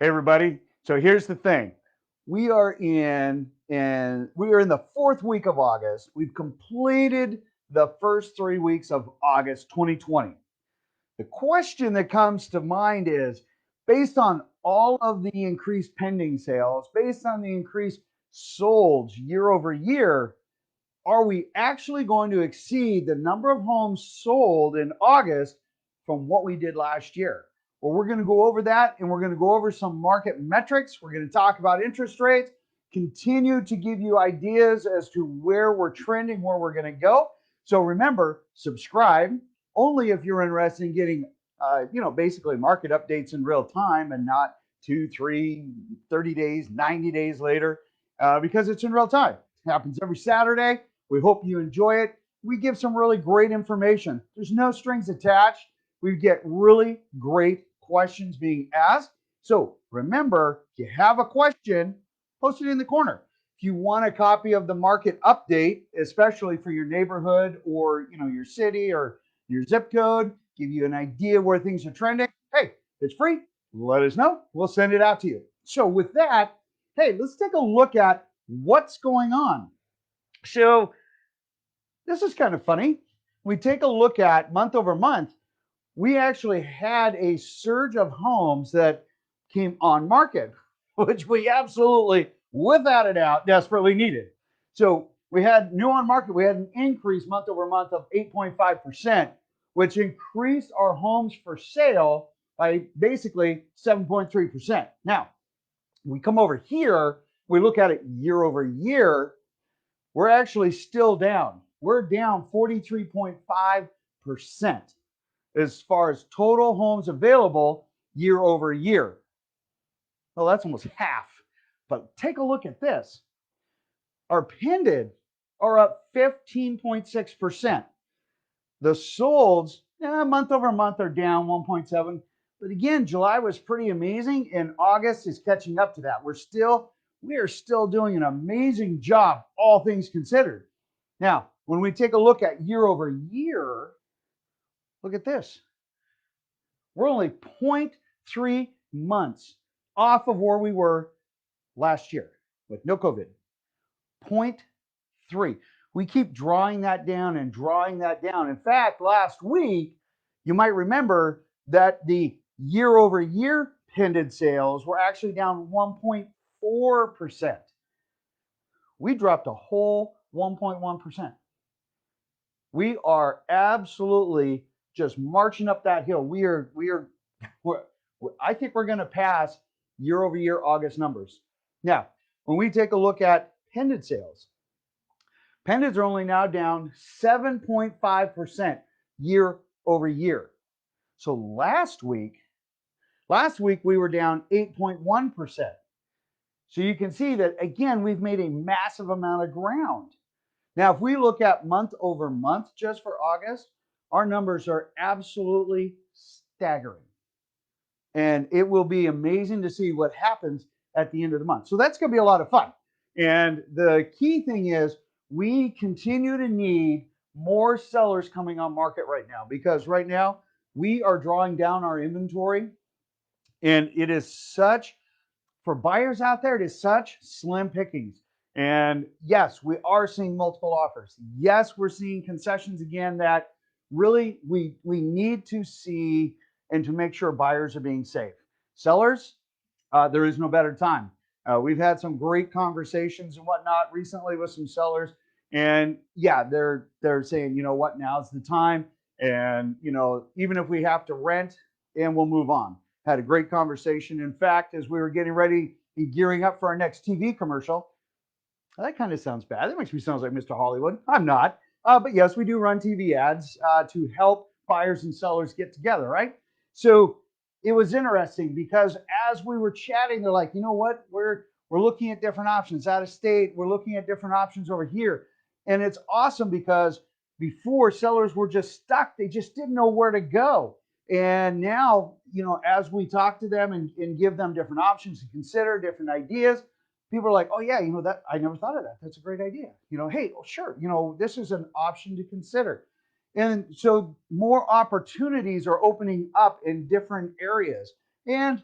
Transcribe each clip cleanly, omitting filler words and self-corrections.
Hey everybody. So here's the thing. We are in the fourth week of August. We've completed the first 3 weeks of August 2020. The question that comes to mind is, based on all of the increased pending sales, based on the increased solds year over year, are we actually going to exceed the number of homes sold in August from what we did last year? Well, we're going to go over that, and we're going to go over some market metrics. We're going to talk about interest rates, continue to give you ideas as to where we're trending, where we're going to go. So remember, subscribe only if you're interested in getting, basically market updates in real time and not 2, 3, 30 days, 90 days later, because it's in real time. It happens every Saturday. We hope you enjoy it. We give some really great information. There's no strings attached. We get really great questions being asked. So remember, if you have a question, post it in the corner. If you want a copy of the market update, especially for your neighborhood or your city or your zip code, give you an idea where things are trending, hey, it's free. Let us know. We'll send it out to you. So with that, hey, let's take a look at what's going on. So this is kind of funny. We take a look at month over month. We actually had a surge of homes that came on market, which we absolutely, without a doubt, desperately needed. So we had new on market. We had an increase month over month of 8.5%, which increased our homes for sale by basically 7.3%. Now, we come over here, we look at it year over year, we're actually still down. We're down 43.5% as far as total homes available year over year. Well, that's almost half. But take a look at this. Our pended are up 15.6%. The solds, month over month, are down 1.7. But again, July was pretty amazing, and August is catching up to that. We are still doing an amazing job, all things considered. Now, when we take a look at year over year, look at this. We're only 0.3 months off of where we were last year with no COVID. 0.3. We keep drawing that down and drawing that down. In fact, last week, you might remember that the year over year pended sales were actually down 1.4%. We dropped a whole 1.1%. We are absolutely just marching up that hill. I think we're going to pass year over year August numbers. Now, when we take a look at pended sales, pendeds are only now down 7.5% year over year. So last week we were down 8.1%. So you can see that, again, we've made a massive amount of ground. Now, if we look at month over month just for August, our numbers are absolutely staggering. And it will be amazing to see what happens at the end of the month. So that's going to be a lot of fun. And the key thing is we continue to need more sellers coming on market right now, because right now we are drawing down our inventory. And it is such, for buyers out there, it is such slim pickings. And yes, we are seeing multiple offers. Yes, we're seeing concessions again that really we need to see and to make sure buyers are being safe. Sellers, there is no better time. We've had some great conversations and whatnot recently with some sellers. And yeah, they're saying, you know what, now's the time. And, even if we have to rent, and we'll move on. Had a great conversation. In fact, as we were getting ready and gearing up for our next TV commercial, that kind of sounds bad. That makes me sound like Mr. Hollywood. I'm not. But yes, we do run TV ads to help buyers and sellers get together, right? So it was interesting because as we were chatting, they're like, you know what? We're looking at different options out of state. We're looking at different options over here. And it's awesome because before, sellers were just stuck. They just didn't know where to go. And now, as we talk to them and give them different options to consider, different ideas, people are like, oh yeah, that I never thought of that. That's a great idea. Hey, well, sure, this is an option to consider. And so more opportunities are opening up in different areas. And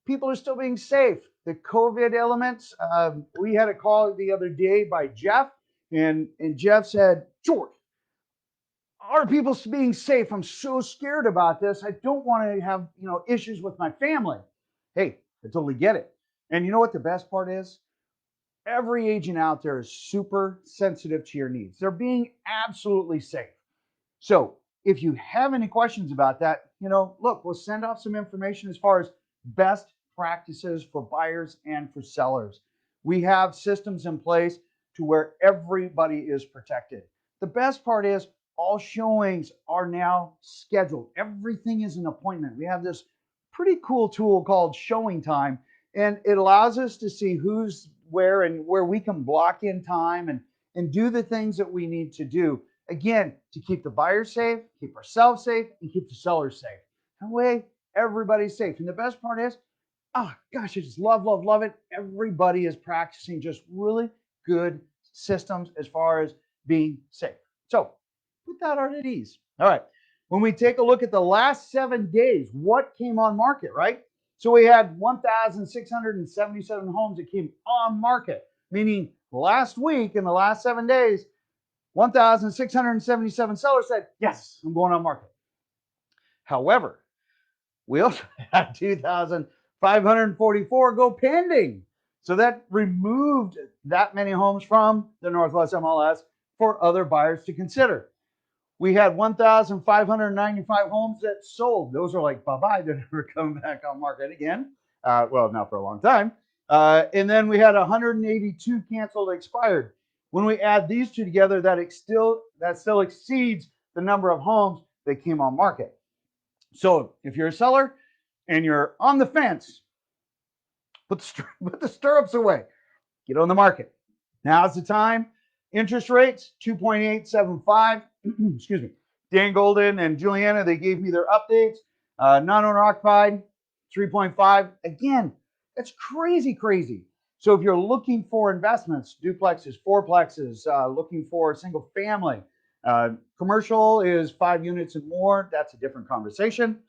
people are still being safe. The COVID elements, we had a call the other day by Jeff, and Jeff said, George, are people being safe? I'm so scared about this. I don't want to have issues with my family. Hey, I totally get it. And you know what the best part is? Every agent out there is super sensitive to your needs. They're being absolutely safe. So if you have any questions about that, look, we'll send off some information as far as best practices for buyers and for sellers. We have systems in place to where everybody is protected. The best part is all showings are now scheduled. Everything is an appointment. We have this pretty cool tool called Showing Time, and it allows us to see who's where and where we can block in time and do the things that we need to do. Again, to keep the buyers safe, keep ourselves safe, and keep the sellers safe. That way, everybody's safe. And the best part is, oh gosh, I just love it. Everybody is practicing just really good systems as far as being safe. So put that out at ease. All right. When we take a look at the last 7 days, what came on market, right? So we had 1,677 homes that came on market, meaning last week in the last 7 days, 1,677 sellers said, yes, I'm going on market. However, we also had 2,544 go pending. So that removed that many homes from the Northwest MLS for other buyers to consider. We had 1,595 homes that sold. Those are like, bye-bye, they're never coming back on market again. Well, not for a long time. And then we had 182 canceled expired. When we add these two together, that still exceeds the number of homes that came on market. So if you're a seller and you're on the fence, put the stirrups away. Get on the market. Now's the time. Interest rates, 2.875. Excuse me. Dan Golden and Juliana, they gave me their updates. Non-owner occupied, 3.5. Again, that's crazy. So if you're looking for investments, duplexes, fourplexes, looking for a single family, commercial is 5 units and more. That's a different conversation.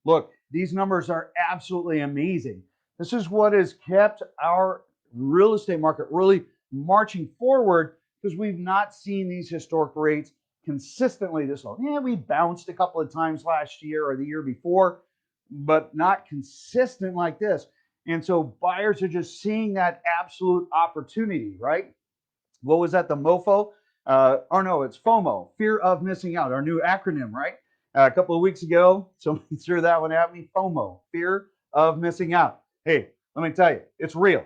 Look, these numbers are absolutely amazing. This is what has kept our real estate market really marching forward, because we've not seen these historic rates consistently this low. Yeah, we bounced a couple of times last year or the year before, but not consistent like this. And so buyers are just seeing that absolute opportunity, right? What was that, the MOFO? Or no, it's FOMO, fear of missing out, our new acronym, right? A couple of weeks ago, somebody threw that one at me, FOMO, fear of missing out. Hey, let me tell you, it's real.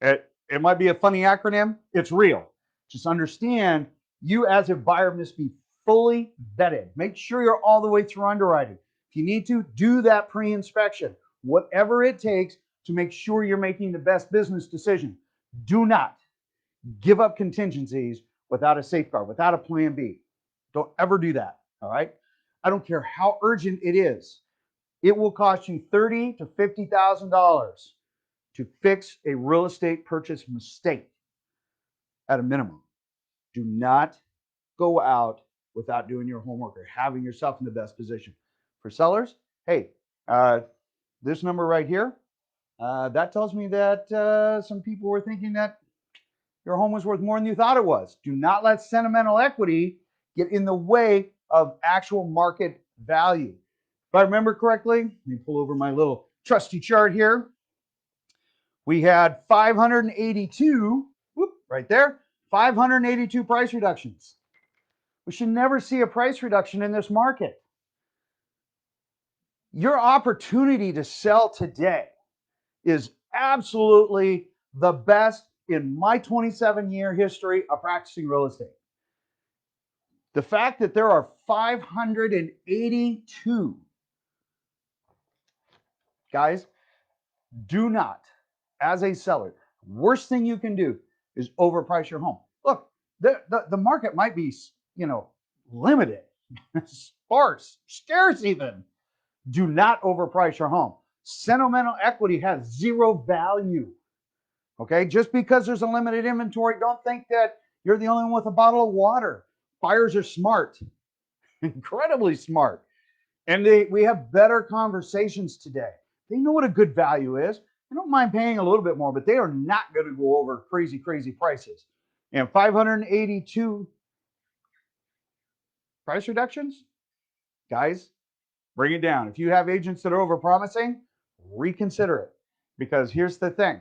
It might be a funny acronym. It's real. Just understand, you as a buyer must be fully vetted. Make sure you're all the way through underwriting. If you need to, do that pre-inspection. Whatever it takes to make sure you're making the best business decision. Do not give up contingencies without a safeguard, without a plan B. Don't ever do that, all right? I don't care how urgent it is. It will cost you $30,000 to $50,000 to fix a real estate purchase mistake at a minimum. Do not go out without doing your homework or having yourself in the best position. For sellers, hey, this number right here, that tells me that some people were thinking that your home was worth more than you thought it was. Do not let sentimental equity get in the way of actual market value. If I remember correctly, let me pull over my little trusty chart here. We had 582, right there, 582 price reductions. We should never see a price reduction in this market. Your opportunity to sell today is absolutely the best in my 27-year history of practicing real estate. The fact that there are 582, guys, do not, as a seller, worst thing you can do is overprice your home. Look, the market might be, limited, scarce even. Do not overprice your home. Sentimental equity has zero value. Okay, just because there's a limited inventory, don't think that you're the only one with a bottle of water. Buyers are smart, incredibly smart. And we have better conversations today They know what a good value is. They don't mind paying a little bit more, but they are not going to go over crazy, crazy prices. And 582 price reductions, guys, bring it down. If you have agents that are overpromising, reconsider it. Because here's the thing.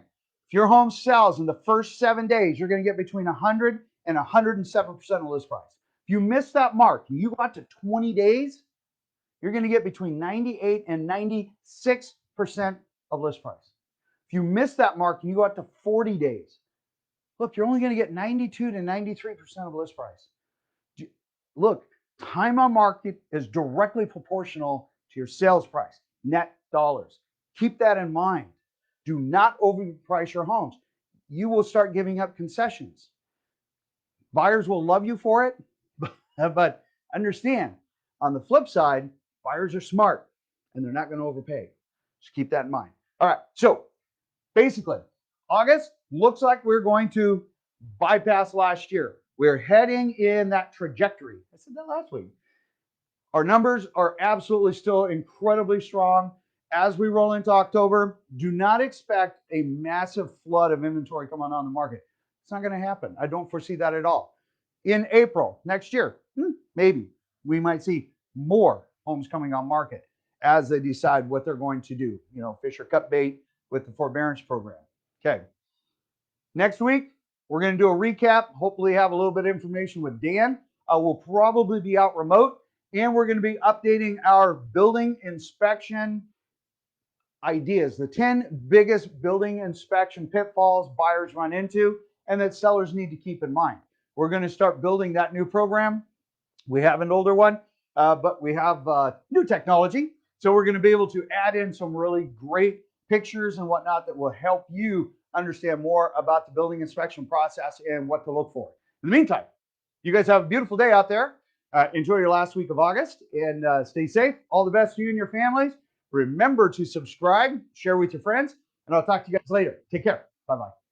If your home sells in the first 7 days, you're going to get between 100 and 107% of list price. If you miss that mark and you got to 20 days, you're going to get between 98 and 96% of list price. If you miss that mark and you go out to 40 days, look, you're only going to get 92 to 93% of list price. Look, time on market is directly proportional to your sales price, net dollars. Keep that in mind. Do not overprice your homes. You will start giving up concessions. Buyers will love you for it, but understand, on the flip side, buyers are smart and they're not going to overpay. Just keep that in mind. All right, so basically, August looks like we're going to bypass last year. We're heading in that trajectory. I said that last week. Our numbers are absolutely still incredibly strong. As we roll into October, do not expect a massive flood of inventory coming on the market. It's not going to happen. I don't foresee that at all. In April next year, maybe we might see more homes coming on market as they decide what they're going to do. You know, fish or cut bait with the forbearance program. Okay. Next week, we're going to do a recap. Hopefully have a little bit of information with Dan. We'll probably be out remote, and we're going to be updating our building inspection ideas, the 10 biggest building inspection pitfalls buyers run into and that sellers need to keep in mind. We're going to start building that new program. We have an older one, but we have new technology. So we're going to be able to add in some really great pictures and whatnot that will help you understand more about the building inspection process and what to look for. In the meantime, you guys have a beautiful day out there. Enjoy your last week of August and stay safe. All the best to you and your families. Remember to subscribe, share with your friends, and I'll talk to you guys later. Take care. Bye-bye.